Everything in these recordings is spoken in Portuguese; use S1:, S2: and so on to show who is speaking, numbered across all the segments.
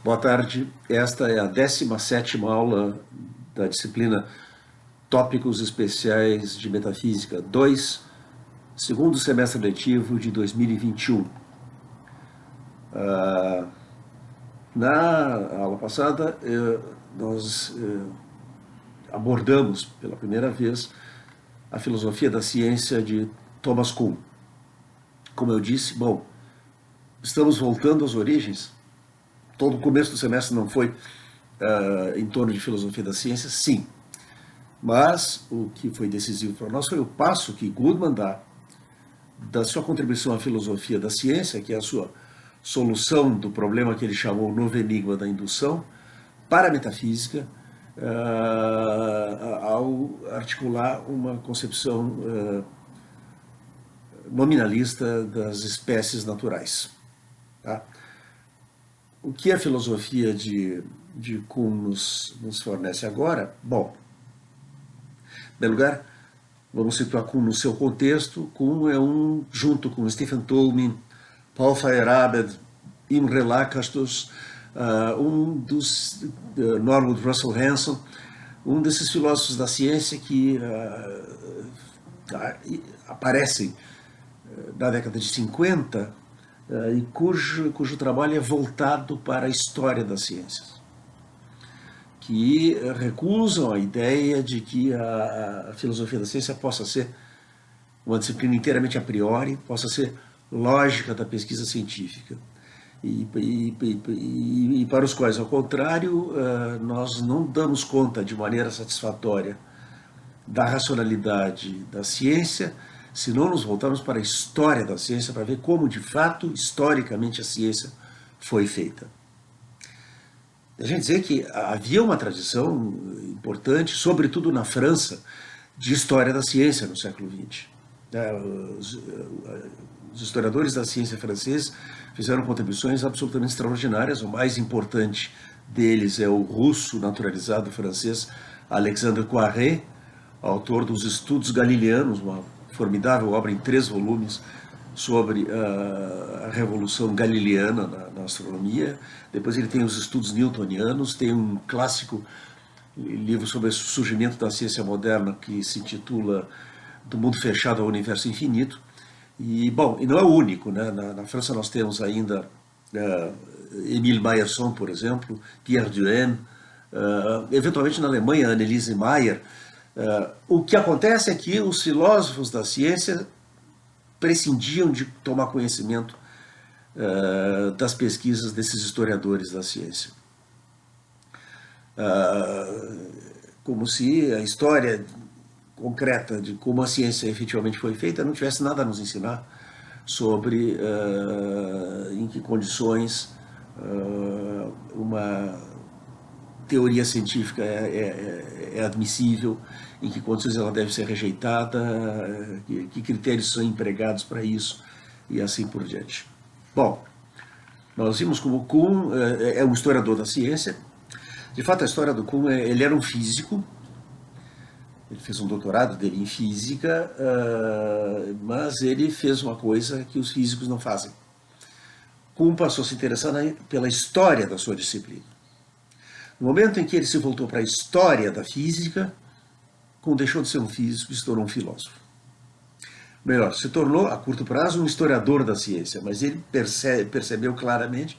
S1: Boa tarde, esta é a 17ª aula da disciplina Tópicos Especiais de Metafísica 2, segundo semestre letivo de 2021. Na aula passada, nós abordamos pela primeira vez a filosofia da ciência de Thomas Kuhn. Como eu disse, estamos voltando às origens. Todo o começo do semestre não foi em torno de filosofia da ciência, sim. Mas o que foi decisivo para nós foi o passo que Goodman dá da sua contribuição à filosofia da ciência, que é a sua solução do problema que ele chamou o novo enigma da indução, para a metafísica, ao articular uma concepção nominalista das espécies naturais. Tá? O que a filosofia de Kuhn nos fornece agora? Bom, em primeiro lugar, vamos situar Kuhn no seu contexto. Kuhn é junto com Stephen Toulmin, Paul Feyerabend, Imre Lakatos, dos Norwood Russell Hanson, desses filósofos da ciência que aparecem na década de 50 e cujo trabalho é voltado para a história das ciências, que recusam a ideia de que a filosofia da ciência possa ser uma disciplina inteiramente a priori, possa ser lógica da pesquisa científica. E para os quais, ao contrário, nós não damos conta de maneira satisfatória da racionalidade da ciência, se não nos voltarmos para a história da ciência, para ver como, de fato, historicamente, a ciência foi feita. A gente dizer que havia uma tradição importante, sobretudo na França, de história da ciência no século XX. Os historiadores da ciência franceses fizeram contribuições absolutamente extraordinárias. O mais importante deles é o russo naturalizado francês Alexandre Poiré, autor dos Estudos Galileanos, uma formidável obra em 3 volumes sobre a Revolução Galileana na astronomia. Depois ele tem os Estudos Newtonianos, tem um clássico livro sobre o surgimento da ciência moderna que se intitula Do Mundo Fechado ao Universo Infinito. E não é o único, né? Na França nós temos ainda Émile Mayerson, por exemplo, Pierre Duhem, eventualmente na Alemanha, Anneliese Meyer. O que acontece é que os filósofos da ciência prescindiam de tomar conhecimento das pesquisas desses historiadores da ciência. Como se a história concreta de como a ciência efetivamente foi feita não tivesse nada a nos ensinar sobre em que condições uma teoria científica é admissível, em que condições ela deve ser rejeitada, que critérios são empregados para isso e assim por diante. Bom, nós vimos como Kuhn é um historiador da ciência. De fato, a história do Kuhn, ele era um físico, ele fez um doutorado dele em física, mas ele fez uma coisa que os físicos não fazem. Kuhn passou a se interessar pela história da sua disciplina. No momento em que ele se voltou para a história da física, Kuhn deixou de ser um físico e se tornou um filósofo. Melhor, se tornou, a curto prazo, um historiador da ciência, mas ele percebeu claramente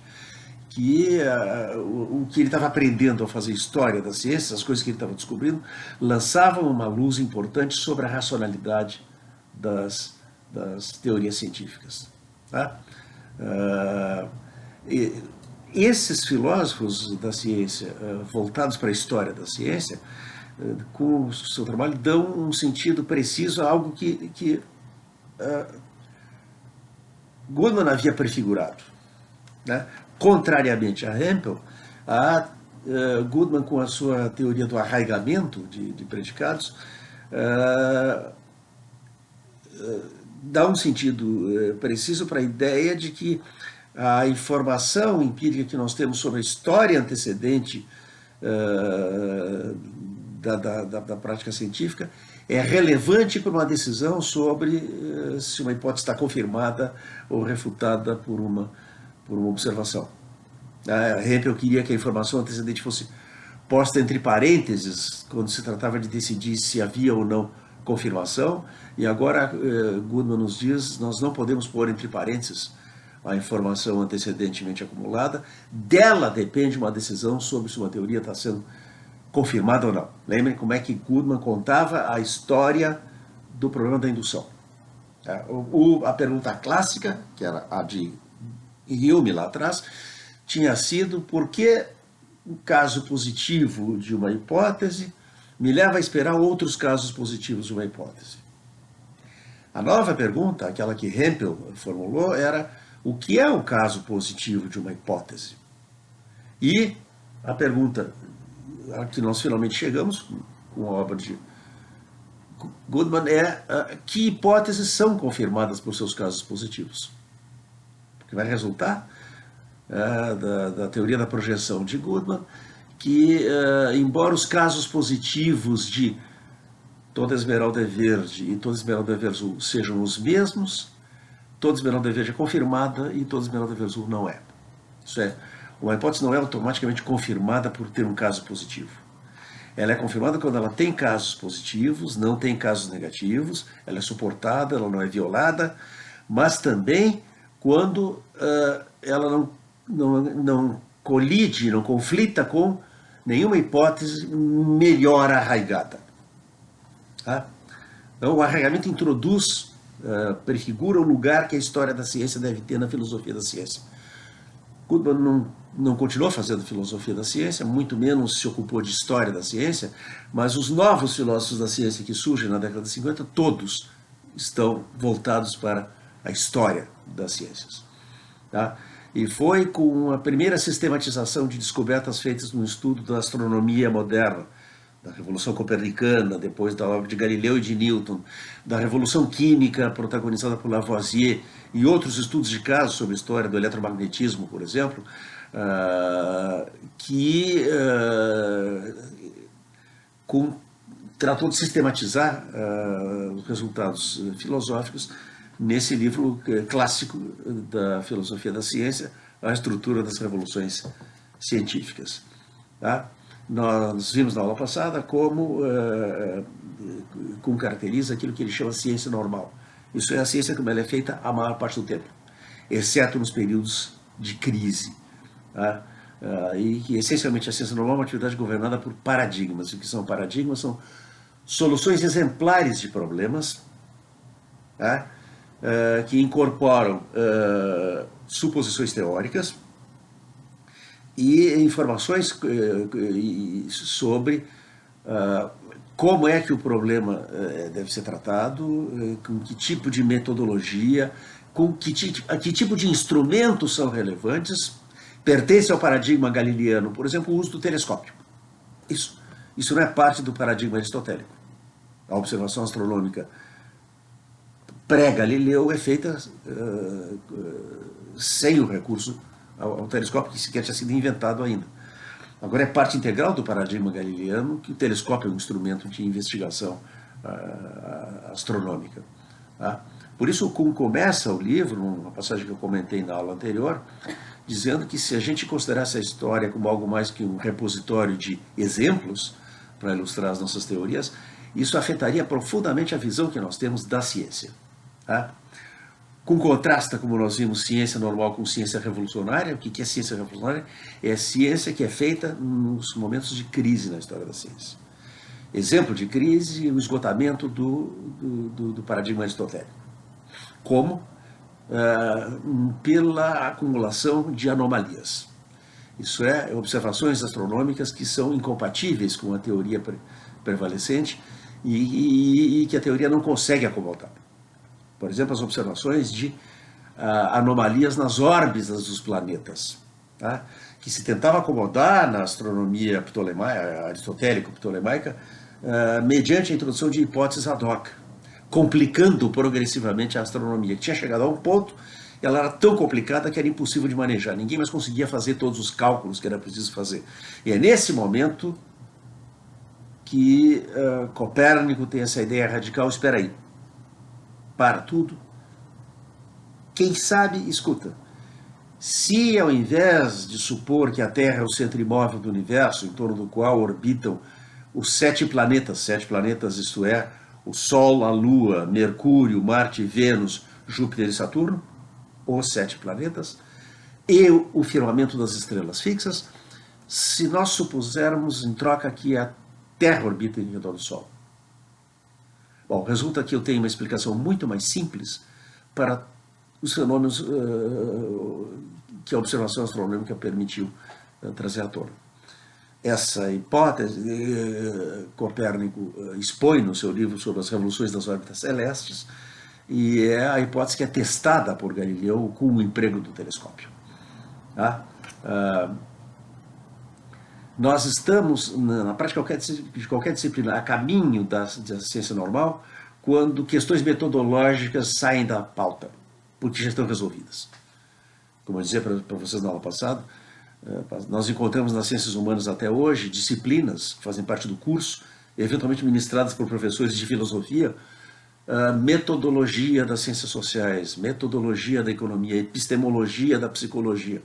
S1: que o que ele estava aprendendo a fazer história da ciência, as coisas que ele estava descobrindo, lançavam uma luz importante sobre a racionalidade das teorias científicas. Tá? Esses filósofos da ciência, voltados para a história da ciência, com o seu trabalho, dão um sentido preciso a algo que Goodman havia prefigurado. Né? Contrariamente a Hempel, Goodman, com a sua teoria do arraigamento de predicados, dá um sentido preciso para a ideia de que a informação empírica que nós temos sobre a história antecedente da prática científica é relevante para uma decisão sobre se uma hipótese está confirmada ou refutada por uma observação. Hempel queria que a informação antecedente fosse posta entre parênteses quando se tratava de decidir se havia ou não confirmação, e agora Goodman nos diz: nós não podemos pôr entre parênteses a informação antecedentemente acumulada, dela depende uma decisão sobre se uma teoria está sendo confirmada ou não. Lembrem como é que Goodman contava a história do problema da indução. A pergunta clássica, que era a de Hume lá atrás, tinha sido: por que o caso positivo de uma hipótese me leva a esperar outros casos positivos de uma hipótese? A nova pergunta, aquela que Hempel formulou, era: o que é o caso positivo de uma hipótese? E a pergunta a que nós finalmente chegamos com a obra de Goodman é: que hipóteses são confirmadas por seus casos positivos? Porque vai resultar da teoria da projeção de Goodman que, embora os casos positivos de toda esmeralda é verde e toda esmeralda é verde azul sejam os mesmos, toda esmeralda é verde é confirmada e toda esmeralda é verde azul não é. Isso é, uma hipótese não é automaticamente confirmada por ter um caso positivo. Ela é confirmada quando ela tem casos positivos, não tem casos negativos, ela é suportada, ela não é violada, mas também quando ela não colide, não conflita com nenhuma hipótese melhor arraigada. Tá? Então, o arraigamento introduz, prefigura o lugar que a história da ciência deve ter na filosofia da ciência. Goodman não continuou fazendo filosofia da ciência, muito menos se ocupou de história da ciência, mas os novos filósofos da ciência que surgem na década de 50, todos estão voltados para a história das ciências. Tá? E foi com a primeira sistematização de descobertas feitas no estudo da astronomia moderna, da Revolução Copernicana, depois da obra de Galileu e de Newton, da Revolução Química protagonizada por Lavoisier e outros estudos de caso sobre a história do eletromagnetismo, por exemplo, que tratou de sistematizar os resultados filosóficos nesse livro clássico da filosofia da ciência, A Estrutura das Revoluções Científicas. Tá? Nós vimos na aula passada como caracteriza aquilo que ele chama de ciência normal. Isso é a ciência como ela é feita a maior parte do tempo, exceto nos períodos de crise. Tá? E que essencialmente a ciência normal é uma atividade governada por paradigmas. O que são paradigmas? São soluções exemplares de problemas, tá? Que incorporam suposições teóricas e informações sobre como é que o problema deve ser tratado, com que tipo de metodologia, a que tipo de instrumentos são relevantes. Pertence ao paradigma galileano, por exemplo, o uso do telescópio. Isso não é parte do paradigma aristotélico. A observação astronômica pré-Galileu é feita sem o recurso ao telescópio, que sequer tinha sido inventado ainda. Agora é parte integral do paradigma galileano que o telescópio é um instrumento de investigação astronômica. Tá? Por isso, como começa o livro, uma passagem que eu comentei na aula anterior, dizendo que se a gente considerasse a história como algo mais que um repositório de exemplos para ilustrar as nossas teorias, isso afetaria profundamente a visão que nós temos da ciência. Tá? Com contrasta, como nós vimos, ciência normal com ciência revolucionária. O que é ciência revolucionária? É ciência que é feita nos momentos de crise na história da ciência. Exemplo de crise, o esgotamento do paradigma aristotélico. Como? Pela acumulação de anomalias. Isso é, observações astronômicas que são incompatíveis com a teoria prevalecente e que a teoria não consegue acomodar. Por exemplo, as observações de anomalias nas órbitas dos planetas, tá? Que se tentava acomodar na astronomia aristotélico-ptolemaica mediante a introdução de hipóteses ad hoc, complicando progressivamente a astronomia, que tinha chegado a um ponto, ela era tão complicada que era impossível de manejar, ninguém mais conseguia fazer todos os cálculos que era preciso fazer. E é nesse momento que Copérnico tem essa ideia radical: espera aí, para tudo, quem sabe, escuta, Se ao invés de supor que a Terra é o centro imóvel do universo, em torno do qual orbitam os 7 planetas, isto é, o Sol, a Lua, Mercúrio, Marte, Vênus, Júpiter e Saturno, os 7 planetas, e o firmamento das estrelas fixas, se nós supusermos em troca que a Terra orbita em redor do Sol. Bom, resulta que eu tenho uma explicação muito mais simples para os fenômenos que a observação astronômica permitiu trazer à tona. Essa hipótese, Copérnico expõe no seu livro sobre as revoluções das órbitas celestes, e é a hipótese que é testada por Galileu com o emprego do telescópio. Tá? Nós estamos, na prática de qualquer disciplina, a caminho da ciência normal, quando questões metodológicas saem da pauta, porque já estão resolvidas. Como eu dizia para vocês na aula passada, nós encontramos nas ciências humanas até hoje disciplinas que fazem parte do curso, eventualmente ministradas por professores de filosofia, metodologia das ciências sociais, metodologia da economia, epistemologia da psicologia.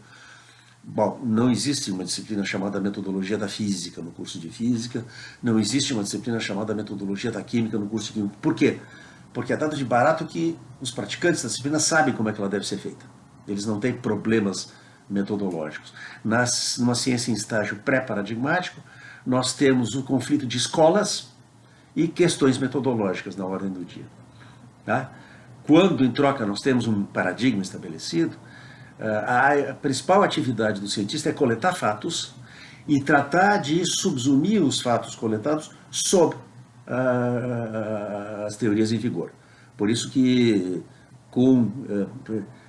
S1: Bom, não existe uma disciplina chamada metodologia da física no curso de física, não existe uma disciplina chamada metodologia da química no curso de química. Por quê? Porque é dado de barato que os praticantes da disciplina sabem como é que ela deve ser feita. Eles não têm problemas metodológicos. Numa ciência em estágio pré-paradigmático, nós temos o conflito de escolas e questões metodológicas na ordem do dia. Tá? Quando, em troca, nós temos um paradigma estabelecido, a principal atividade do cientista é coletar fatos e tratar de subsumir os fatos coletados sob as teorias em vigor. Por isso que,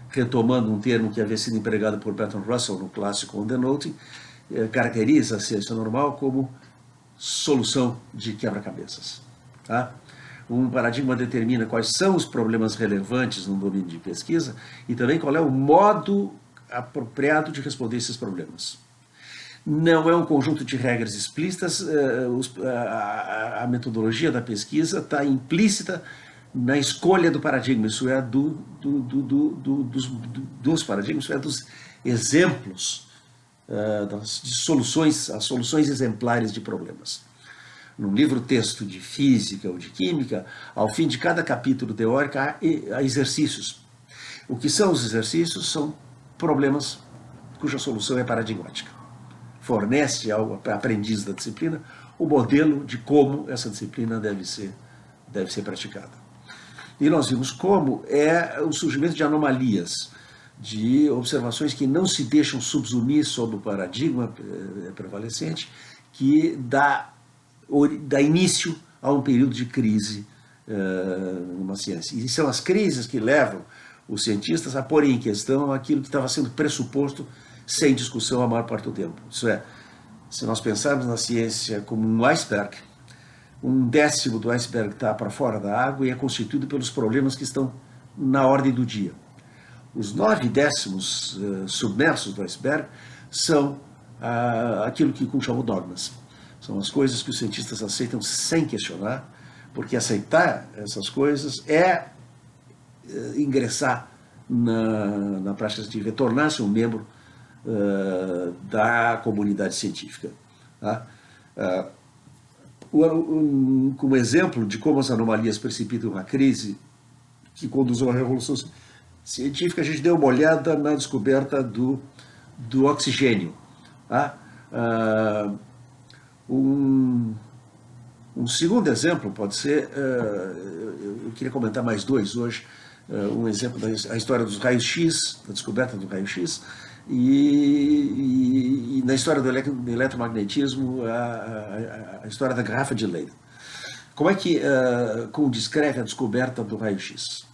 S1: retomando um termo que havia sido empregado por Bertrand Russell no clássico On the Noting, caracteriza a ciência normal como solução de quebra-cabeças. Tá? Um paradigma determina quais são os problemas relevantes no domínio de pesquisa e também qual é o modo apropriado de responder esses problemas. Não é um conjunto de regras explícitas, a metodologia da pesquisa está implícita na escolha do paradigma, isso é, dos paradigmas, isso é, dos exemplos, de soluções, as soluções exemplares de problemas. Num livro-texto de física ou de química, ao fim de cada capítulo teórico, há exercícios. O que são os exercícios? São problemas cuja solução é paradigmática. Fornece ao aprendiz da disciplina o modelo de como essa disciplina deve ser praticada. E nós vimos como é o surgimento de anomalias, de observações que não se deixam subsumir sob o paradigma prevalecente, que dá início a um período de crise numa ciência. E são as crises que levam os cientistas a porem em questão aquilo que estava sendo pressuposto sem discussão a maior parte do tempo. Isso é, se nós pensarmos na ciência como um iceberg, 1/10 do iceberg está para fora da água e é constituído pelos problemas que estão na ordem do dia. Os 9/10 submersos do iceberg são aquilo que Kuhn chamou dogmas. São as coisas que os cientistas aceitam sem questionar, porque aceitar essas coisas é ingressar na prática científica, tornar-se um membro da comunidade científica. Tá? Como exemplo de como as anomalias precipitam uma crise que conduz a uma revolução científica, a gente deu uma olhada na descoberta do oxigênio. Tá? Um segundo exemplo pode ser, eu queria comentar mais dois hoje, um exemplo da história dos raios-x, da descoberta do raio-x, e na história do eletromagnetismo, a história da garrafa de Leyden. Como é que Kuhn descreve a descoberta do raio-x?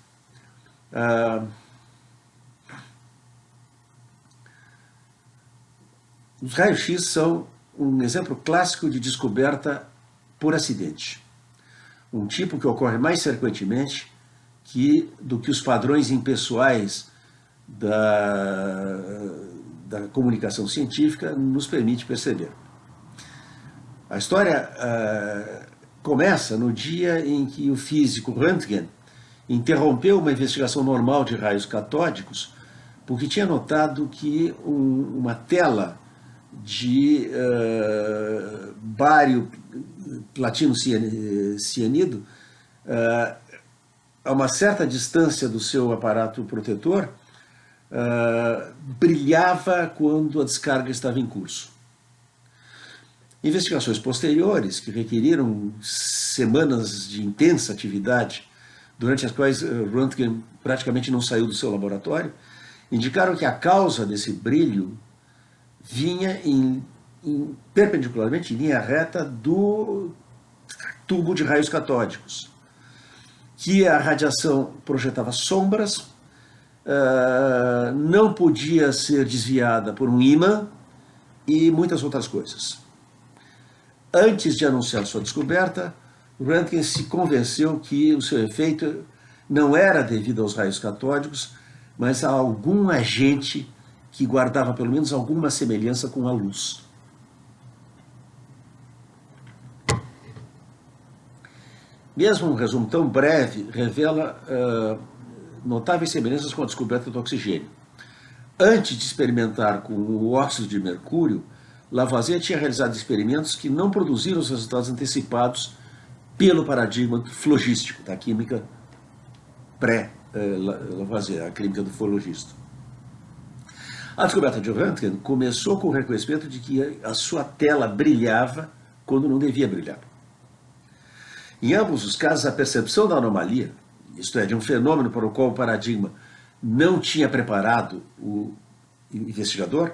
S1: Os raios-x são um exemplo clássico de descoberta por acidente. Um tipo que ocorre mais frequentemente do que os padrões impessoais da comunicação científica nos permite perceber. A história começa no dia em que o físico Röntgen interrompeu uma investigação normal de raios catódicos porque tinha notado que uma tela de bário platino cianido, a uma certa distância do seu aparato protetor, brilhava quando a descarga estava em curso. Investigações posteriores, que requeriram semanas de intensa atividade, durante as quais Röntgen praticamente não saiu do seu laboratório, indicaram que a causa desse brilho vinha perpendicularmente, em linha reta, do tubo de raios catódicos, que a radiação projetava sombras, não podia ser desviada por um ímã e muitas outras coisas. Antes de anunciar sua descoberta, Röntgen se convenceu que o seu efeito não era devido aos raios catódicos, mas a algum agente que guardava pelo menos alguma semelhança com a luz. Mesmo um resumo tão breve revela notáveis semelhanças com a descoberta do oxigênio. Antes de experimentar com o óxido de mercúrio, Lavoisier tinha realizado experimentos que não produziram os resultados antecipados pelo paradigma flogístico, da química pré-Lavoisier, a química do flogista. A descoberta de Röntgen começou com o reconhecimento de que a sua tela brilhava quando não devia brilhar. Em ambos os casos, a percepção da anomalia, isto é, de um fenômeno para o qual o paradigma não tinha preparado o investigador,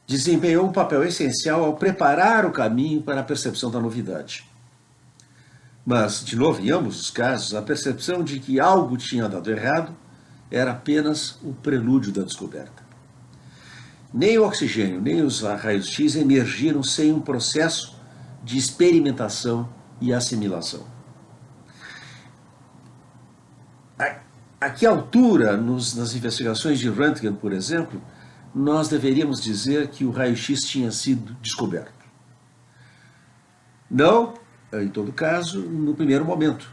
S1: desempenhou um papel essencial ao preparar o caminho para a percepção da novidade. Mas, de novo, em ambos os casos, a percepção de que algo tinha dado errado era apenas o prelúdio da descoberta. Nem o oxigênio, nem os raios X emergiram sem um processo de experimentação e assimilação. A que altura, nas investigações de Röntgen, por exemplo, nós deveríamos dizer que o raio-x tinha sido descoberto? Não, em todo caso, no primeiro momento,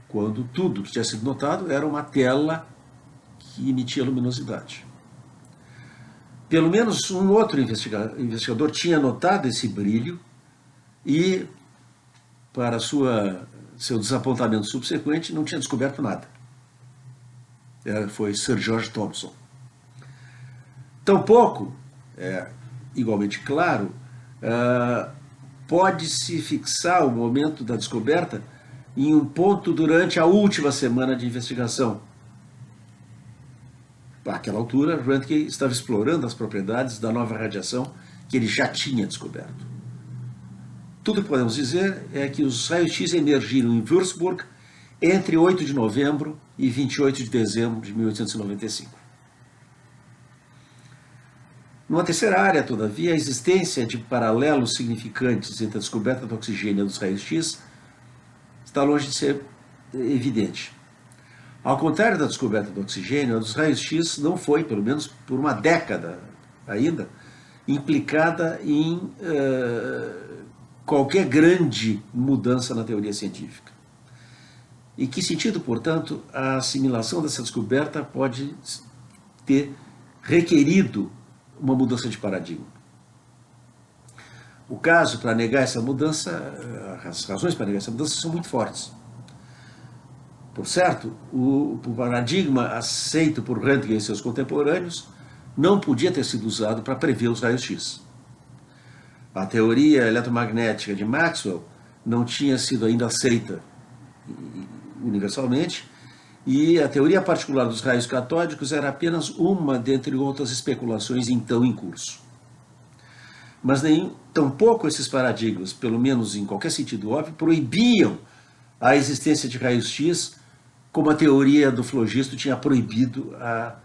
S1: quando tudo que tinha sido notado era uma tela que emitia luminosidade. Pelo menos um outro investigador tinha notado esse brilho e, para seu desapontamento subsequente, não tinha descoberto nada. Foi Sir George Thomson. Tampouco, igualmente claro, pode-se fixar o momento da descoberta em um ponto durante a última semana de investigação. Àquela altura, Röntgen estava explorando as propriedades da nova radiação que ele já tinha descoberto. Tudo que podemos dizer é que os raios-x emergiram em Würzburg entre 8 de novembro e 28 de dezembro de 1895. Numa terceira área, todavia, a existência de paralelos significantes entre a descoberta do oxigênio e dos raios-x está longe de ser evidente. Ao contrário da descoberta do oxigênio, a dos raios-x não foi, pelo menos por uma década ainda, implicada em qualquer grande mudança na teoria científica. Em que sentido, portanto, a assimilação dessa descoberta pode ter requerido uma mudança de paradigma? O caso para negar essa mudança, as razões para negar essa mudança são muito fortes. Por certo, o paradigma aceito por Röntgen e seus contemporâneos não podia ter sido usado para prever os raios-x. A teoria eletromagnética de Maxwell não tinha sido ainda aceita universalmente, e a teoria particular dos raios catódicos era apenas uma dentre outras especulações então em curso. Mas tampouco esses paradigmas, pelo menos em qualquer sentido óbvio, proibiam a existência de raios-x, como a teoria do flogisto tinha proibido a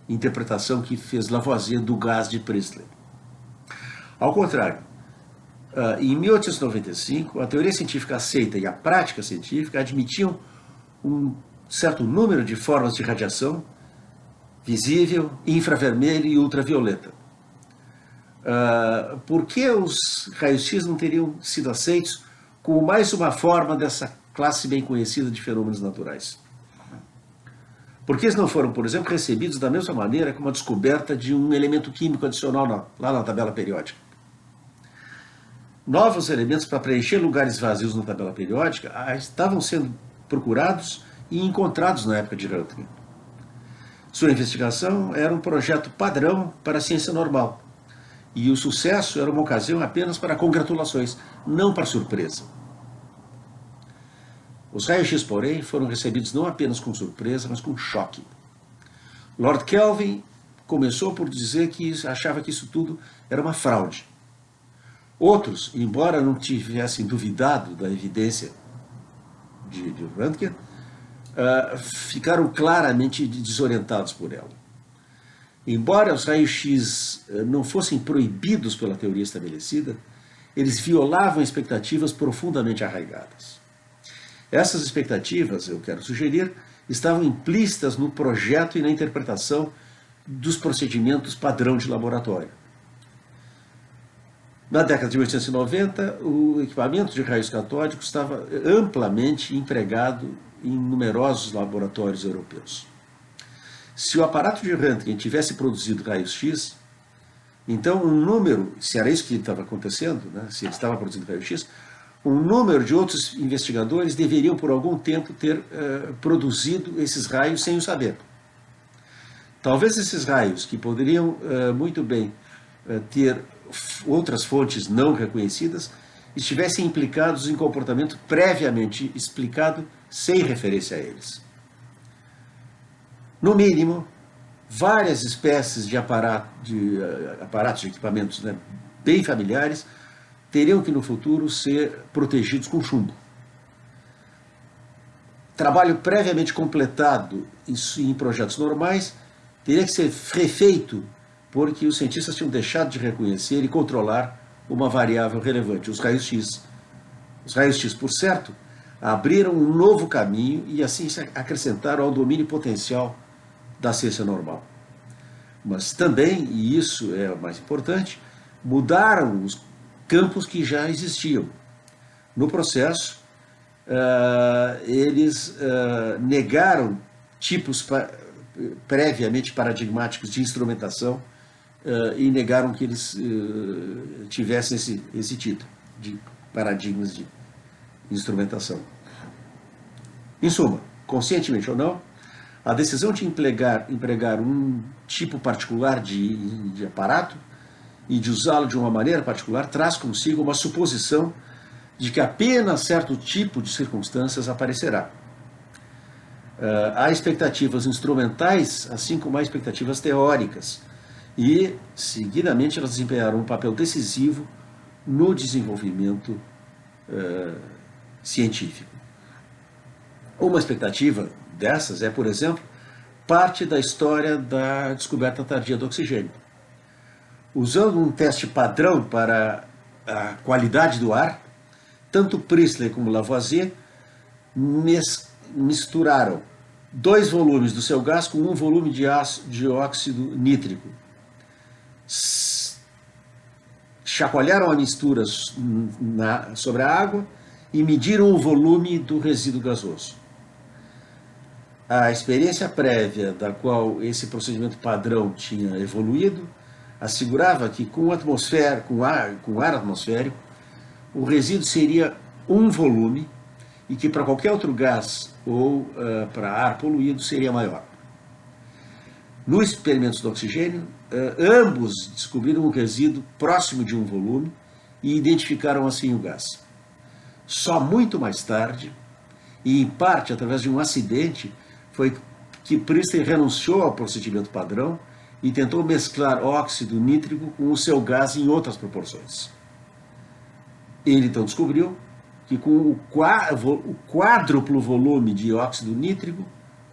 S1: interpretação que fez Lavoisier do gás de Priestley. Ao contrário, em 1895, a teoria científica aceita e a prática científica admitiam um certo número de formas de radiação visível, infravermelho e ultravioleta. Por que os raios-x não teriam sido aceitos como mais uma forma dessa classe bem conhecida de fenômenos naturais? Porque eles não foram, por exemplo, recebidos da mesma maneira como a descoberta de um elemento químico adicional lá na tabela periódica. Novos elementos para preencher lugares vazios na tabela periódica estavam sendo procurados e encontrados na época de Röntgen. Sua investigação era um projeto padrão para a ciência normal, e o sucesso era uma ocasião apenas para congratulações, não para surpresa. Os raios-x, porém, foram recebidos não apenas com surpresa, mas com choque. Lord Kelvin começou por dizer que achava que isso tudo era uma fraude. Outros, embora não tivessem duvidado da evidência de Röntgen, ficaram claramente desorientados por ela. Embora os raios-x não fossem proibidos pela teoria estabelecida, eles violavam expectativas profundamente arraigadas. Essas expectativas, eu quero sugerir, estavam implícitas no projeto e na interpretação dos procedimentos padrão de laboratório. Na década de 1890, o equipamento de raios catódicos estava amplamente empregado em numerosos laboratórios europeus. Se o aparato de Röntgen tivesse produzido raios-x, então um número, se era isso que estava acontecendo, né, se ele estava produzindo raios-x, um número de outros investigadores deveriam por algum tempo ter produzido esses raios sem o saber. Talvez esses raios, que poderiam muito bem ter outras fontes não reconhecidas, estivessem implicados em comportamento previamente explicado sem referência a eles. No mínimo, várias espécies de aparatos de equipamentos, né, bem familiares, teriam que no futuro ser protegidos com chumbo. Trabalho previamente completado em projetos normais teria que ser refeito porque os cientistas tinham deixado de reconhecer e controlar uma variável relevante, os raios-x. Os raios-x, por certo, abriram um novo caminho e assim se acrescentaram ao domínio potencial da ciência normal. Mas também, e isso é o mais importante, mudaram os campos que já existiam. No processo, eles negaram tipos previamente paradigmáticos de instrumentação e negaram que eles tivessem esse tipo de paradigmas de instrumentação. Em suma, conscientemente ou não, a decisão de empregar um tipo particular de aparato e de usá-lo de uma maneira particular traz consigo uma suposição de que apenas certo tipo de circunstâncias aparecerá. Há expectativas instrumentais, assim como há expectativas teóricas, e, seguidamente, elas desempenharão um papel decisivo no desenvolvimento científico. Uma expectativa dessas é, por exemplo, parte da história da descoberta tardia do oxigênio. Usando um teste padrão para a qualidade do ar, tanto Priestley como Lavoisier misturaram 2 volumes do seu gás com 1 volume de óxido nítrico. Chacoalharam a mistura sobre a água e mediram o volume do resíduo gasoso. A experiência prévia da qual esse procedimento padrão tinha evoluído assegurava que com ar atmosférico, o resíduo seria 1 volume e que para qualquer outro gás ou para ar poluído seria maior. Nos experimentos do oxigênio, ambos descobriram um resíduo próximo de 1 volume e identificaram assim o gás. Só muito mais tarde, e em parte através de um acidente, foi que Priestley renunciou ao procedimento padrão e tentou mesclar óxido nítrico com o seu gás em outras proporções. Ele então descobriu que com o quádruplo volume de óxido nítrico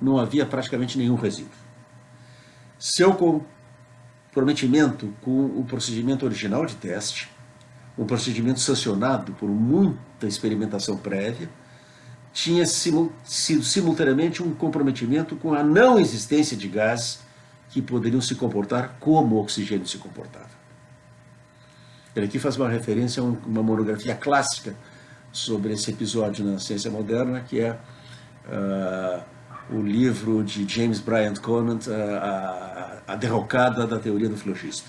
S1: não havia praticamente nenhum resíduo. Seu comprometimento com o procedimento original de teste, um procedimento sancionado por muita experimentação prévia, tinha sido simultaneamente um comprometimento com a não existência de gases que poderiam se comportar como o oxigênio se comportava. Ele aqui faz uma referência a uma monografia clássica sobre esse episódio na ciência moderna, que é o livro de James Bryant Conant, A Derrocada da Teoria do Flogismo.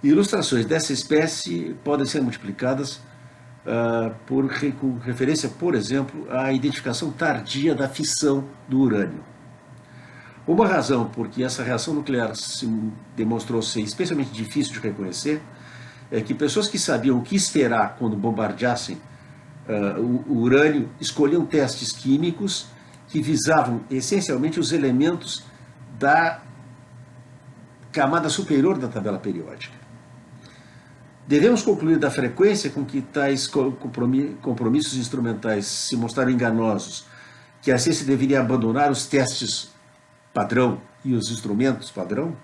S1: Ilustrações dessa espécie podem ser multiplicadas com referência, por exemplo, à identificação tardia da fissão do urânio. Uma razão por que essa reação nuclear se demonstrou ser especialmente difícil de reconhecer é que pessoas que sabiam o que esperar quando bombardeassem o urânio escolhiam testes químicos que visavam essencialmente os elementos da camada superior da tabela periódica. Devemos concluir da frequência com que tais compromissos instrumentais se mostraram enganosos, que a ciência deveria abandonar os testes padrão e os instrumentos padrão?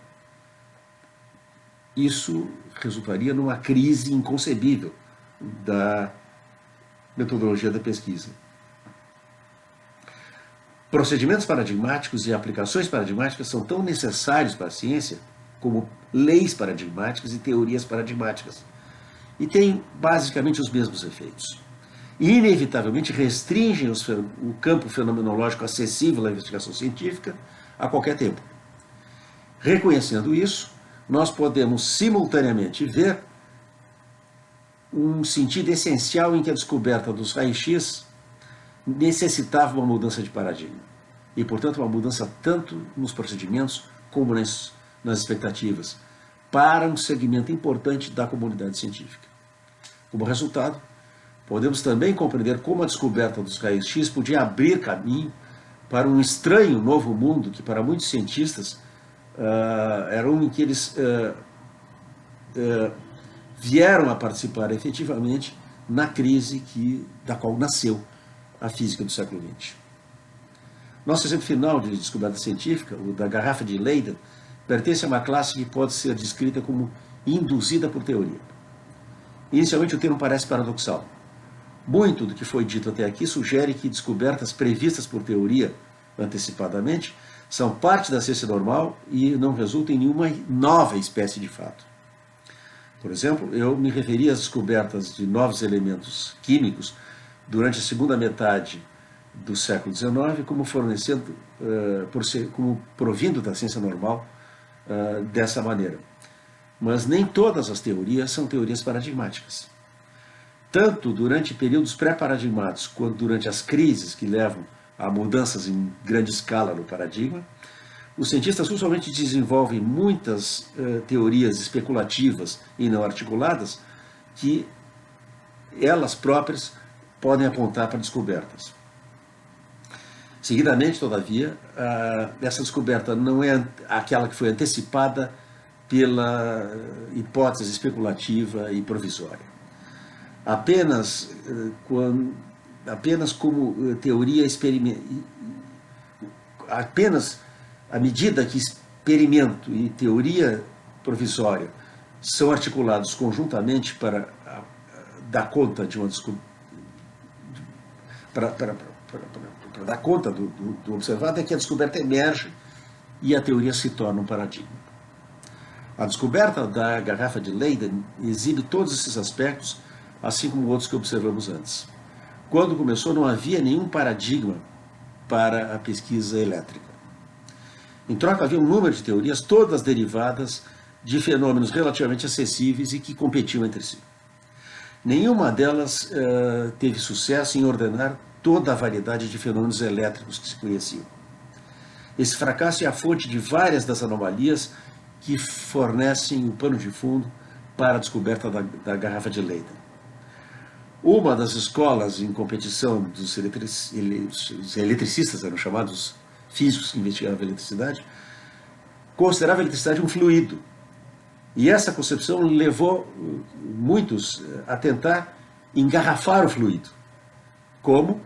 S1: Isso resultaria numa crise inconcebível da metodologia da pesquisa. Procedimentos paradigmáticos e aplicações paradigmáticas são tão necessários para a ciência como leis paradigmáticas e teorias paradigmáticas, e têm basicamente os mesmos efeitos. E, inevitavelmente, restringem o campo fenomenológico acessível à investigação científica a qualquer tempo. Reconhecendo isso, nós podemos simultaneamente ver um sentido essencial em que a descoberta dos raios-x necessitava uma mudança de paradigma. E, portanto, uma mudança tanto nos procedimentos como nas expectativas, para um segmento importante da comunidade científica. Como resultado, podemos também compreender como a descoberta dos raios-x podia abrir caminho para um estranho novo mundo que, para muitos cientistas, era um em que eles vieram a participar efetivamente na crise da qual nasceu a física do século XX. Nosso exemplo final de descoberta científica, o da garrafa de Leyden, pertence a uma classe que pode ser descrita como induzida por teoria. Inicialmente, o termo parece paradoxal. Muito do que foi dito até aqui sugere que descobertas previstas por teoria antecipadamente são parte da ciência normal e não resultam em nenhuma nova espécie de fato. Por exemplo, eu me referi às descobertas de novos elementos químicos durante a segunda metade do século XIX como como provindo da ciência normal dessa maneira. Mas nem todas as teorias são teorias paradigmáticas. Tanto durante períodos pré-paradigmáticos quanto durante as crises que levam a mudanças em grande escala no paradigma, os cientistas usualmente desenvolvem muitas teorias especulativas e não articuladas que elas próprias podem apontar para descobertas. Seguidamente, todavia, essa descoberta não é aquela que foi antecipada pela hipótese especulativa e provisória. Apenas como teoria apenas à medida que experimento e teoria provisória são articulados conjuntamente para dar conta de uma para dar conta do observado, é que a descoberta emerge e a teoria se torna um paradigma. A descoberta da garrafa de Leyden exibe todos esses aspectos, assim como outros que observamos antes. Quando começou, não havia nenhum paradigma para a pesquisa elétrica. Em troca, havia um número de teorias, todas derivadas de fenômenos relativamente acessíveis e que competiam entre si. Nenhuma delas teve sucesso em ordenar toda a variedade de fenômenos elétricos que se conheciam. Esse fracasso é a fonte de várias das anomalias que fornecem o pano de fundo para a descoberta da garrafa de Leyden. Uma das escolas em competição dos eletricistas, eram chamados físicos que investigavam a eletricidade, considerava a eletricidade um fluido. E essa concepção levou muitos a tentar engarrafar o fluido. Como?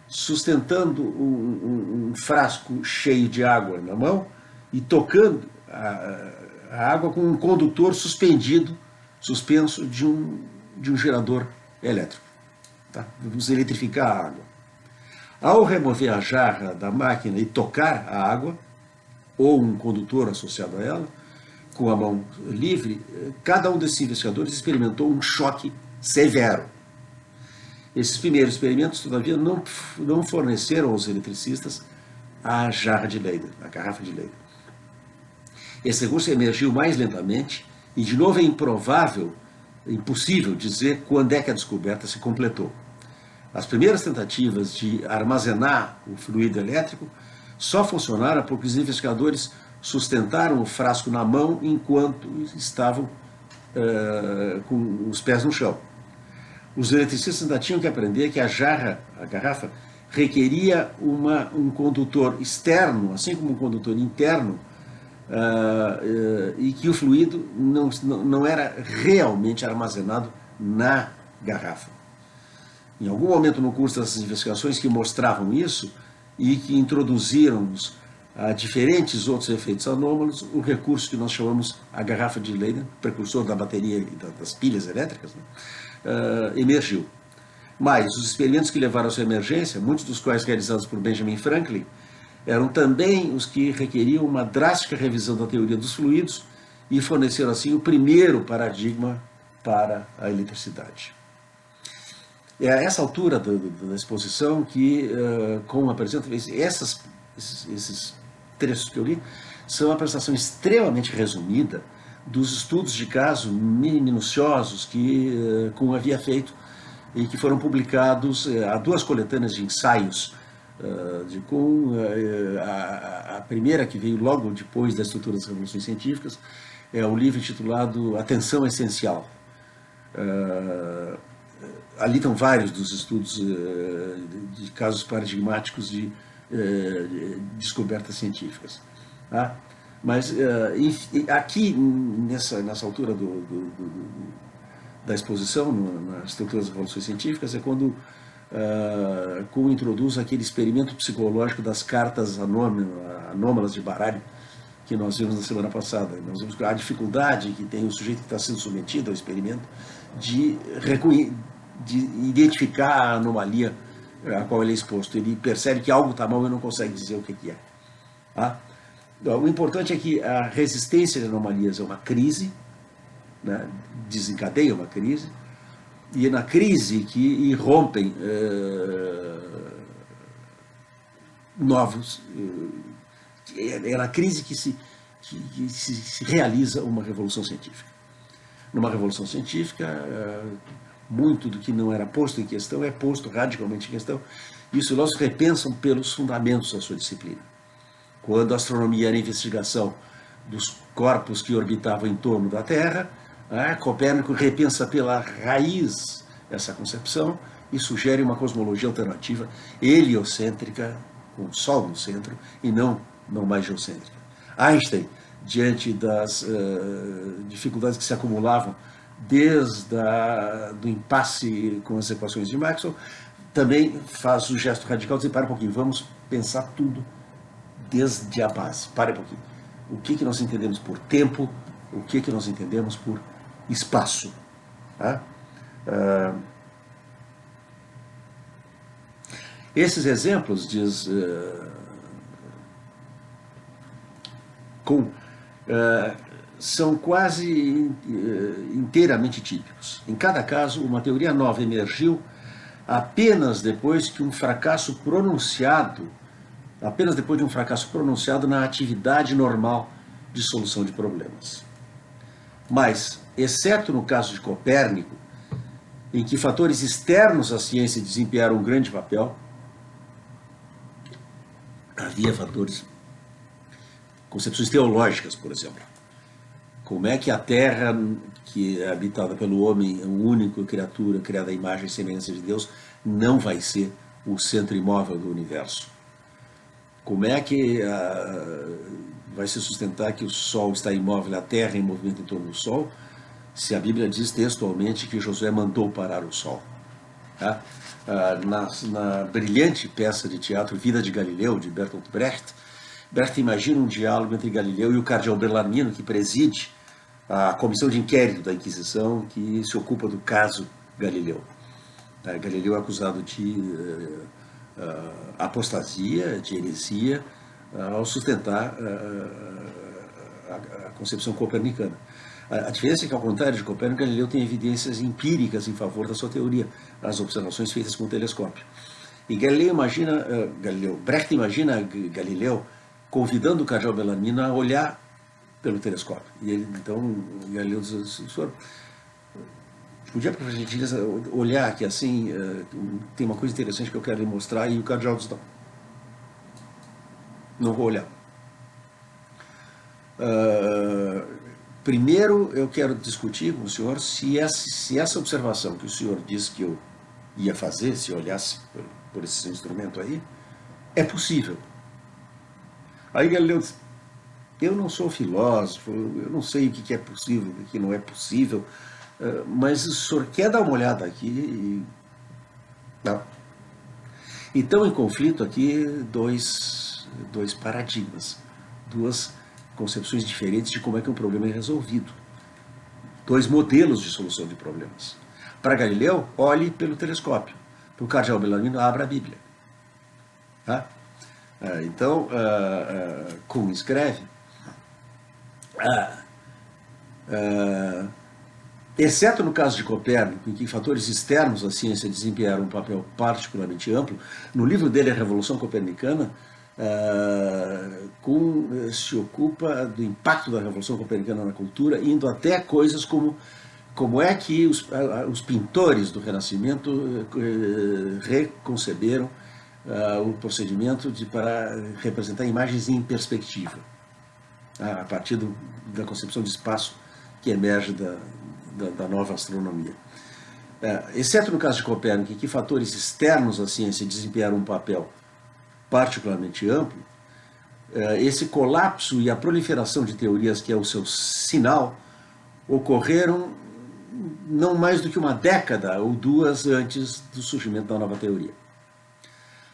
S1: Sustentando um frasco cheio de água na mão e tocando a água com um condutor suspenso de um gerador elétrico. Tá? Vamos eletrificar a água. Ao remover a jarra da máquina e tocar a água, ou um condutor associado a ela, com a mão livre, cada um desses investigadores experimentou um choque severo. Esses primeiros experimentos, todavia, não forneceram aos eletricistas a jarra de Leyden, a garrafa de Leyden. Esse recurso emergiu mais lentamente e, de novo, é impossível dizer quando é que a descoberta se completou. As primeiras tentativas de armazenar o fluido elétrico só funcionaram porque os investigadores sustentaram o frasco na mão enquanto estavam com os pés no chão. Os eletricistas ainda tinham que aprender que a garrafa, requeria um condutor externo, assim como um condutor interno, e que o fluido não era realmente armazenado na garrafa. Em algum momento no curso dessas investigações que mostravam isso e que introduziram-nos a diferentes outros efeitos anômalos, o recurso que nós chamamos a garrafa de Leyden, precursor da bateria e das pilhas elétricas, né, emergiu. Mas os experimentos que levaram à sua emergência, muitos dos quais realizados por Benjamin Franklin, eram também os que requeriam uma drástica revisão da teoria dos fluidos e forneceram assim o primeiro paradigma para a eletricidade. É a essa altura da exposição que, como apresento, esses trechos que eu li, são uma apresentação extremamente resumida dos estudos de caso minuciosos que Kuhn havia feito e que foram publicados, há duas coletâneas de ensaios de Kuhn. A primeira, que veio logo depois da estrutura das revoluções científicas, é o livro intitulado Atenção Essencial. Ali estão vários dos estudos de casos paradigmáticos de descobertas científicas. Tá? Mas aqui, nessa altura da exposição, nas estruturas das revoluções científicas, é quando Kuhn introduz aquele experimento psicológico das cartas anômalas de baralho que nós vimos na semana passada. Nós vimos a dificuldade que tem o sujeito que está sendo submetido ao experimento de identificar a anomalia a qual ele é exposto. Ele percebe que algo está mal e não consegue dizer o que é. Tá? O importante é que a resistência de anomalias é uma crise, né? Desencadeia uma crise, e é na crise que irrompem novos. É na crise que se realiza uma revolução científica. Numa revolução científica, muito do que não era posto em questão é posto radicalmente em questão. E os filósofos repensam pelos fundamentos da sua disciplina. Quando a astronomia era a investigação dos corpos que orbitavam em torno da Terra, Copérnico repensa pela raiz essa concepção e sugere uma cosmologia alternativa heliocêntrica, com o Sol no centro, e não mais geocêntrica. Einstein, diante das dificuldades que se acumulavam desde do impasse com as equações de Maxwell, também faz o gesto radical de dizer: para um pouquinho, vamos pensar tudo desde a base. Para um pouquinho. O que nós entendemos por tempo, o que nós entendemos por espaço. Tá? Esses exemplos, diz Kuhn, são quase inteiramente típicos. Em cada caso, uma teoria nova emergiu apenas depois de um fracasso pronunciado na atividade normal de solução de problemas. Mas, exceto no caso de Copérnico, em que fatores externos à ciência desempenharam um grande papel, havia fatores, concepções teológicas, por exemplo. Como é que a Terra, que é habitada pelo homem, é uma única criatura criada à imagem e semelhança de Deus, não vai ser o centro imóvel do universo? Como é que vai se sustentar que o Sol está imóvel, a Terra em movimento em torno do Sol, se a Bíblia diz textualmente que Josué mandou parar o Sol? Tá? Na brilhante peça de teatro Vida de Galileu, de Bertolt Brecht, Brecht imagina um diálogo entre Galileu e o cardeal Bellarmino, que preside a comissão de inquérito da Inquisição que se ocupa do caso Galileu. Galileu é acusado de apostasia, de heresia, ao sustentar a concepção copernicana. A diferença é que, ao contrário de Copérnico, Galileu tem evidências empíricas em favor da sua teoria, as observações feitas com o telescópio. E Brecht imagina Galileu convidando o cardeal Bellarmino a olhar pelo telescópio. E ele, então, Galileu diz, senhor, podia, por gentileza, olhar aqui assim, tem uma coisa interessante que eu quero lhe mostrar, e o cardeal diz, não vou olhar. Primeiro, eu quero discutir com o senhor se essa observação que o senhor disse que eu ia fazer, se eu olhasse por esse instrumento aí, é possível. Aí Galileu disse, eu não sou filósofo, eu não sei o que é possível, o que não é possível, mas o senhor quer dar uma olhada aqui? Não. Então, em conflito aqui, dois paradigmas, duas concepções diferentes de como é que um problema é resolvido. Dois modelos de solução de problemas. Para Galileu, olhe pelo telescópio. Para o cardeal Bellarmino, abra a Bíblia. Tá? Então, Kuhn escreve, exceto no caso de Copérnico, em que fatores externos à ciência desempenharam um papel particularmente amplo, no livro dele, A Revolução Copernicana, Kuhn se ocupa do impacto da Revolução Copernicana na cultura, indo até coisas como é que os pintores do Renascimento reconceberam o procedimento para representar imagens em perspectiva, a partir da concepção de espaço que emerge da nova astronomia. Exceto no caso de Copérnico, em que fatores externos à ciência desempenharam um papel particularmente amplo, esse colapso e a proliferação de teorias, que é o seu sinal, ocorreram não mais do que uma década ou duas antes do surgimento da nova teoria.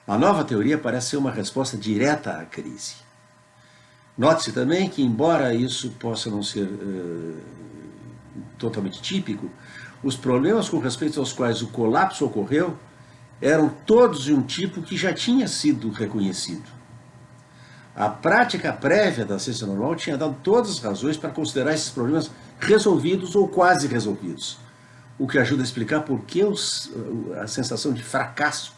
S1: A nova teoria parece ser uma resposta direta à crise. Note-se também que, embora isso possa não ser totalmente típico, os problemas com respeito aos quais o colapso ocorreu eram todos de um tipo que já tinha sido reconhecido. A prática prévia da ciência normal tinha dado todas as razões para considerar esses problemas resolvidos ou quase resolvidos, o que ajuda a explicar por que a sensação de fracasso,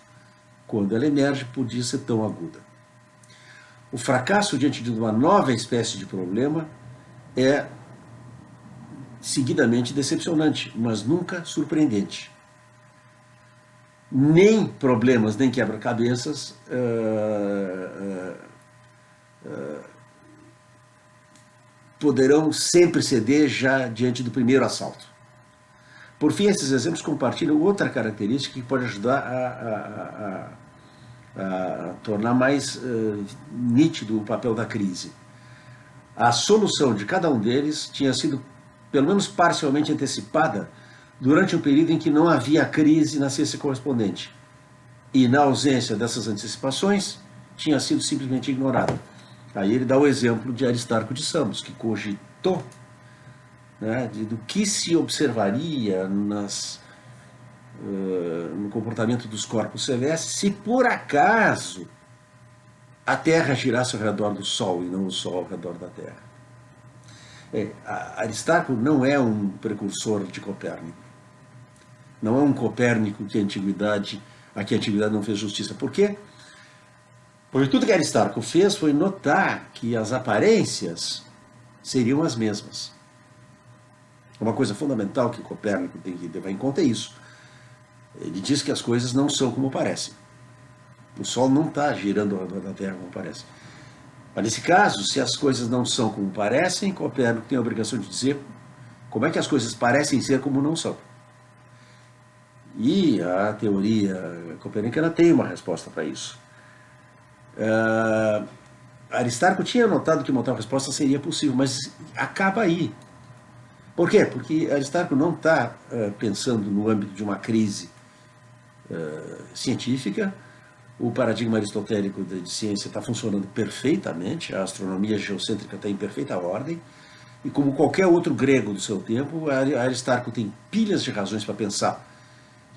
S1: quando ela emerge, podia ser tão aguda. O fracasso diante de uma nova espécie de problema é seguidamente decepcionante, mas nunca surpreendente. Nem problemas, nem quebra-cabeças poderão sempre ceder já diante do primeiro assalto. Por fim, esses exemplos compartilham outra característica que pode ajudar a tornar mais nítido o papel da crise. A solução de cada um deles tinha sido, pelo menos parcialmente, antecipada durante um período em que não havia crise na ciência correspondente. E, na ausência dessas antecipações, tinha sido simplesmente ignorada. Aí ele dá o exemplo de Aristarco de Samos, que cogitou, né, do que se observaria no comportamento dos corpos celestes se por acaso a Terra girasse ao redor do Sol e não o Sol ao redor da Terra. Aristarco não é um precursor de Copérnico. Não é um Copérnico que a antiguidade não fez justiça. Por quê? Porque tudo que Aristarco fez foi notar que as aparências seriam as mesmas. Uma coisa fundamental que Copérnico tem que levar em conta é isso. Ele diz que as coisas não são como parecem. O Sol não está girando ao redor da Terra como parece. Mas nesse caso, se as coisas não são como parecem, Copérnico tem a obrigação de dizer como é que as coisas parecem ser como não são. E a teoria copernicana tem uma resposta para isso. Aristarco tinha notado que uma tal resposta seria possível, mas acaba aí. Por quê? Porque Aristarco não está pensando no âmbito de uma crise científica. O paradigma aristotélico de ciência está funcionando perfeitamente, a astronomia geocêntrica está em perfeita ordem, e como qualquer outro grego do seu tempo, Aristarco tem pilhas de razões para pensar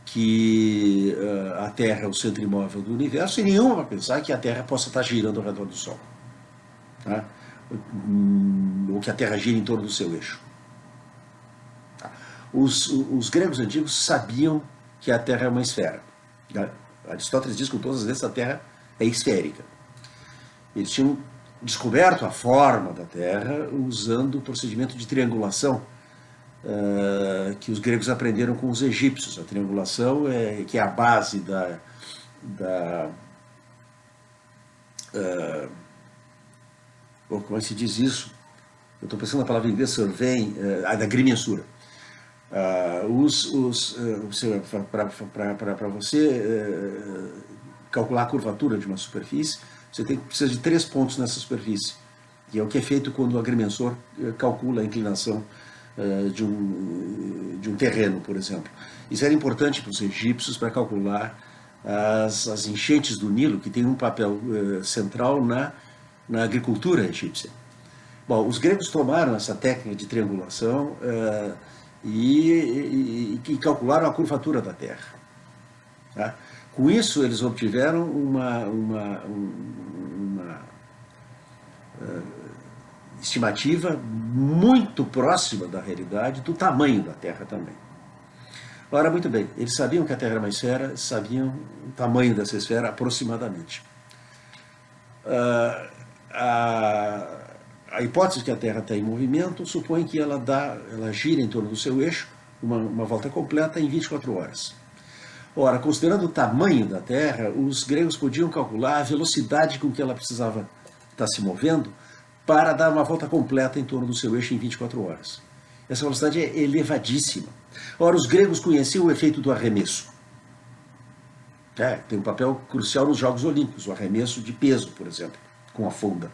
S1: que a Terra é o centro imóvel do universo, e nenhuma para pensar que a Terra possa estar girando ao redor do Sol, tá? Ou que a Terra gira em torno do seu eixo. Os gregos antigos sabiam que a Terra é uma esfera. Aristóteles diz com todas as vezes que a Terra é esférica. Eles tinham descoberto a forma da Terra usando o procedimento de triangulação que os gregos aprenderam com os egípcios. A triangulação que é a base como é que se diz isso? Eu estou pensando na palavra em inglês, surveying, da agrimensura. Para você calcular a curvatura de uma superfície, você precisa de 3 pontos nessa superfície, que é o que é feito quando o agrimensor calcula a inclinação de um terreno, por exemplo. Isso era importante para os egípcios para calcular as enchentes do Nilo, que tem um papel central na agricultura egípcia. Bom, os gregos tomaram essa técnica de triangulação e calcularam a curvatura da Terra. Tá? Com isso, eles obtiveram uma estimativa muito próxima da realidade do tamanho da Terra também. Ora, muito bem, eles sabiam que a Terra era uma esfera, sabiam o tamanho dessa esfera aproximadamente. A hipótese que a Terra está em movimento supõe que ela gira em torno do seu eixo, uma volta completa em 24 horas. Ora, considerando o tamanho da Terra, os gregos podiam calcular a velocidade com que ela precisava estar se movendo para dar uma volta completa em torno do seu eixo em 24 horas. Essa velocidade é elevadíssima. Ora, os gregos conheciam o efeito do arremesso. Tem um papel crucial nos Jogos Olímpicos, o arremesso de peso, por exemplo, com a funda.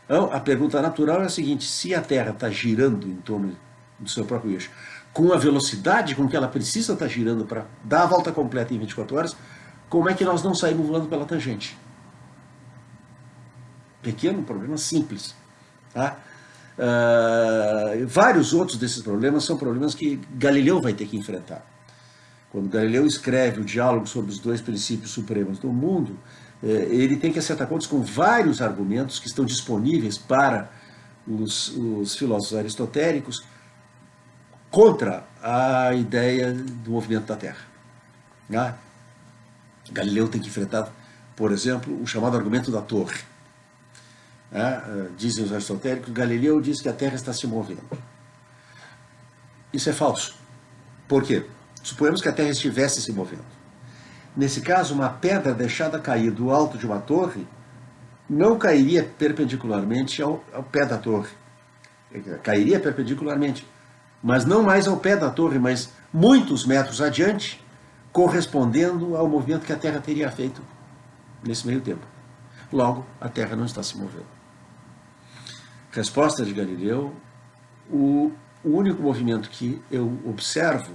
S1: Então, a pergunta natural é a seguinte: se a Terra está girando em torno do seu próprio eixo, com a velocidade com que ela precisa estar girando para dar a volta completa em 24 horas, como é que nós não saímos voando pela tangente? Pequeno problema simples. Vários outros desses problemas são problemas que Galileu vai ter que enfrentar. Quando Galileu escreve o diálogo sobre os 2 princípios supremos do mundo, ele tem que acertar contas com vários argumentos que estão disponíveis para os filósofos aristotélicos contra a ideia do movimento da Terra. Galileu tem que enfrentar, por exemplo, o chamado argumento da torre. Dizem os aristotélicos, Galileu diz que a Terra está se movendo. Isso é falso. Por quê? Suponhamos que a Terra estivesse se movendo. Nesse caso, uma pedra deixada cair do alto de uma torre não cairia perpendicularmente ao pé da torre. Cairia perpendicularmente, mas não mais ao pé da torre, mas muitos metros adiante, correspondendo ao movimento que a Terra teria feito nesse meio tempo. Logo, a Terra não está se movendo. Resposta de Galileu: o único movimento que eu observo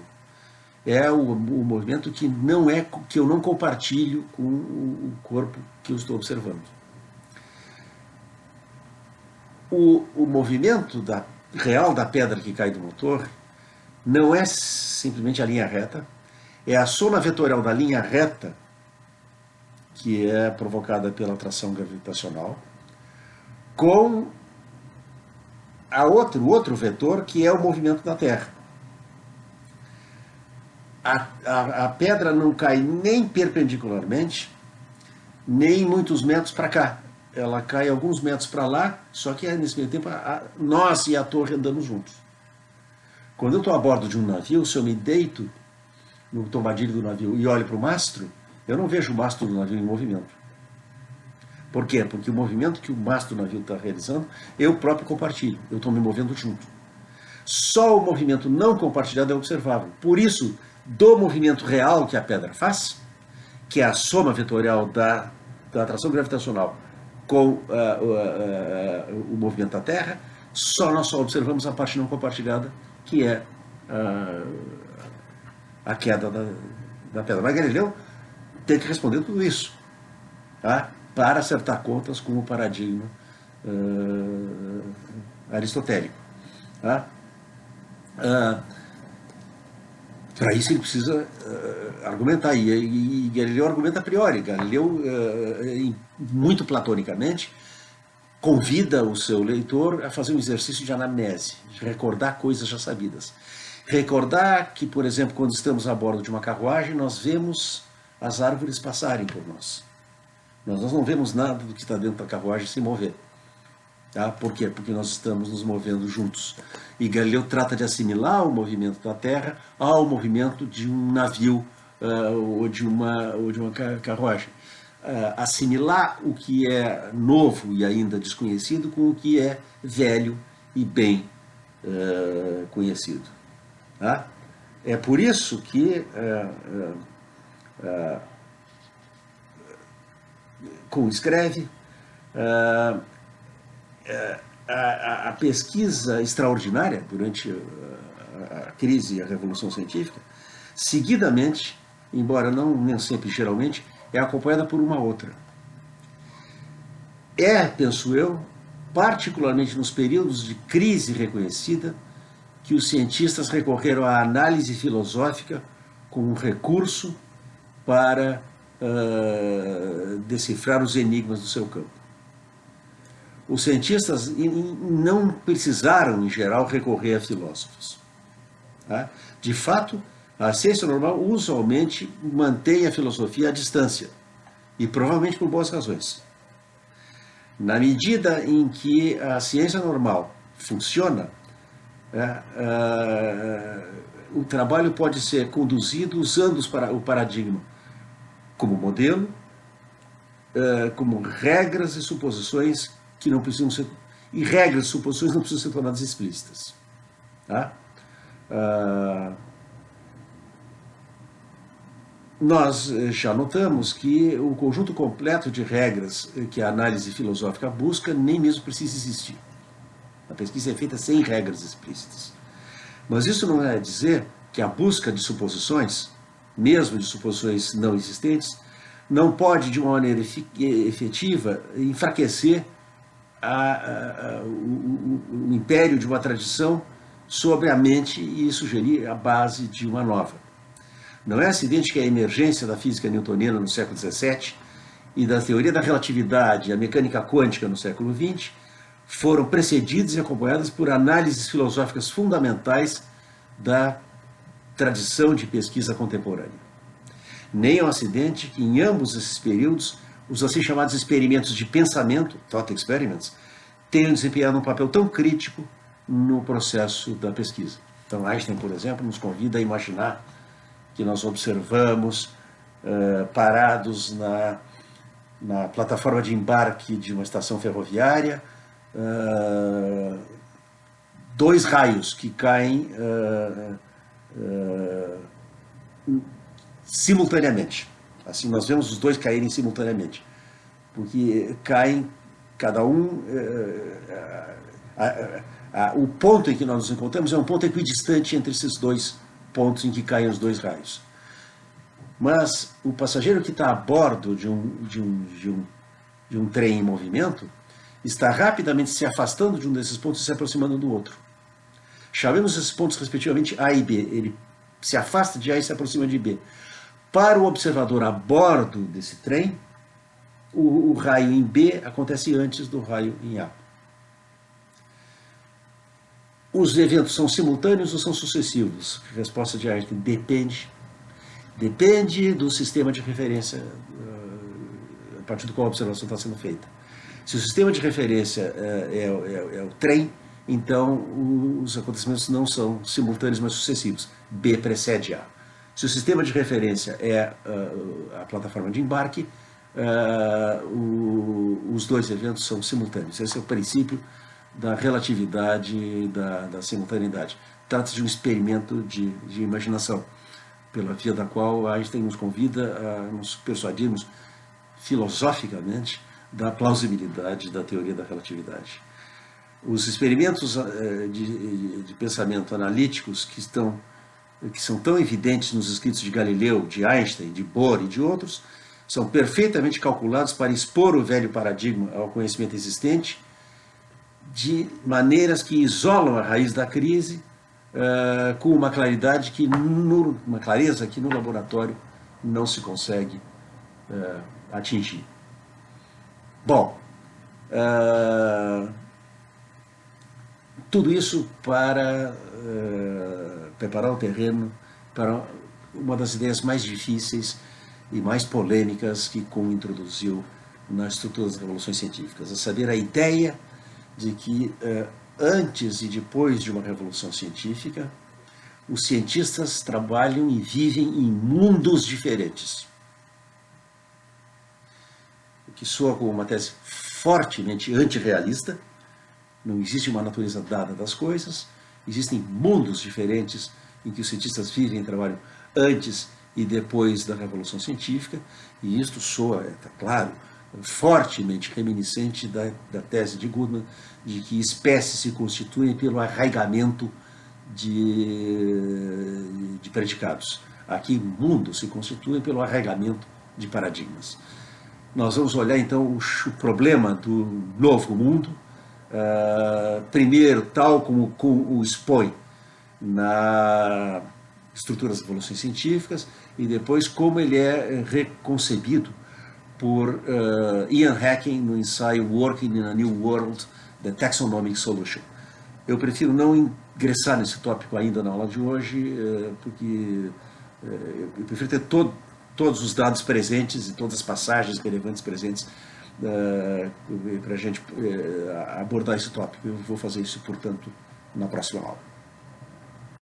S1: é o movimento que eu não compartilho com o corpo que eu estou observando. O movimento real da pedra que cai de uma torre não é simplesmente a linha reta, é a soma vetorial da linha reta, que é provocada pela atração gravitacional, com o outro vetor, que é o movimento da Terra. A pedra não cai nem perpendicularmente, nem muitos metros para cá. Ela cai alguns metros para lá, só que nesse meio tempo nós e a torre andamos juntos. Quando eu estou a bordo de um navio, se eu me deito no tombadilho do navio e olho para o mastro, eu não vejo o mastro do navio em movimento. Por quê? Porque o movimento que o mastro do navio está realizando, eu próprio compartilho, eu estou me movendo junto. Só o movimento não compartilhado é observável. Por isso, do movimento real que a pedra faz, que é a soma vetorial da atração gravitacional com o movimento da Terra, nós só observamos a parte não compartilhada, que é a queda da pedra. Mas Galileu tem que responder tudo isso, para acertar contas com o paradigma aristotélico. Para isso ele precisa argumentar, e Galileu argumenta a priori. Galileu, muito platonicamente, convida o seu leitor a fazer um exercício de anamnese, de recordar coisas já sabidas. Recordar que, por exemplo, quando estamos a bordo de uma carruagem, nós vemos as árvores passarem por nós. Nós não vemos nada do que está dentro da carruagem se mover. Tá? Por quê? Porque nós estamos nos movendo juntos. E Galileu trata de assimilar o movimento da Terra ao movimento de um navio ou de uma carruagem. Assimilar o que é novo e ainda desconhecido com o que é velho e bem conhecido. Tá? É por isso que, como escreve, a pesquisa extraordinária durante a crise e a revolução científica, seguidamente, embora não nem sempre geralmente, é acompanhada por uma outra. Penso eu, particularmente nos períodos de crise reconhecida, que os cientistas recorreram à análise filosófica como um recurso para decifrar os enigmas do seu campo. Os cientistas não precisaram, em geral, recorrer a filósofos. Tá? De fato, a ciência normal usualmente mantém a filosofia à distância, e provavelmente por boas razões. Na medida em que a ciência normal funciona, o trabalho pode ser conduzido usando o paradigma como modelo, como regras e suposições que não precisam ser... E regras e suposições não precisam ser tornadas explícitas. Tá? Nós já notamos que o conjunto completo de regras que a análise filosófica busca nem mesmo precisa existir. A pesquisa é feita sem regras explícitas. Mas isso não quer dizer que a busca de suposições, mesmo de suposições não existentes, não pode, de uma maneira efetiva, enfraquecer o império de uma tradição sobre a mente e sugerir a base de uma nova. Não é acidente que a emergência da física newtoniana no século XVII e da teoria da relatividade e a mecânica quântica no século XX foram precedidas e acompanhadas por análises filosóficas fundamentais da tradição de pesquisa contemporânea. Nem é um acidente que em ambos esses períodos os assim chamados experimentos de pensamento, thought experiments, tenham desempenhado um papel tão crítico no processo da pesquisa. Então Einstein, por exemplo, nos convida a imaginar que nós observamos parados na plataforma de embarque de uma estação ferroviária, dois raios que caem simultaneamente. Assim, nós vemos os dois caírem simultaneamente, porque caem cada um... o ponto em que nós nos encontramos é um ponto equidistante entre esses dois pontos em que caem os dois raios. Mas o passageiro que está a bordo de um trem em movimento está rapidamente se afastando de um desses pontos e se aproximando do outro. Chamemos esses pontos respectivamente A e B. Ele se afasta de A e se aproxima de B. Para o observador a bordo desse trem, o raio em B acontece antes do raio em A. Os eventos são simultâneos ou são sucessivos? Resposta de Einstein: depende. Depende do sistema de referência a partir do qual a observação está sendo feita. Se o sistema de referência é o trem, então os acontecimentos não são simultâneos, mas sucessivos. B precede A. Se o sistema de referência é a plataforma de embarque, os dois eventos são simultâneos. Esse é o princípio da relatividade e da simultaneidade. Trata-se de um experimento de imaginação, pela via da qual Einstein nos convida a nos persuadirmos filosoficamente da plausibilidade da teoria da relatividade. Os experimentos de pensamento analíticos que são tão evidentes nos escritos de Galileu, de Einstein, de Bohr e de outros, são perfeitamente calculados para expor o velho paradigma ao conhecimento existente de maneiras que isolam a raiz da crise com uma clareza que no laboratório não se consegue atingir. Bom, tudo isso para preparar o terreno para uma das ideias mais difíceis e mais polêmicas que Kuhn introduziu nas estruturas das revoluções científicas, a saber, a ideia de que antes e depois de uma revolução científica, os cientistas trabalham e vivem em mundos diferentes. O que soa como uma tese fortemente antirrealista. Não existe uma natureza dada das coisas, existem mundos diferentes em que os cientistas vivem e trabalham antes e depois da Revolução Científica, e isto soa, está claro, fortemente reminiscente da tese de Goodman de que espécies se constituem pelo arraigamento de predicados. Aqui, mundos se constituem pelo arraigamento de paradigmas. Nós vamos olhar, então, o problema do novo mundo, primeiro, tal como Kuhn o expõe na estrutura das revoluções científicas, e depois como ele é reconcebido por Ian Hacking no ensaio Working in a New World, The Taxonomic Solution. Eu prefiro não ingressar nesse tópico ainda na aula de hoje, porque eu prefiro ter todos os dados presentes e todas as passagens relevantes presentes para a gente abordar esse tópico. Eu vou fazer isso, portanto, na próxima aula.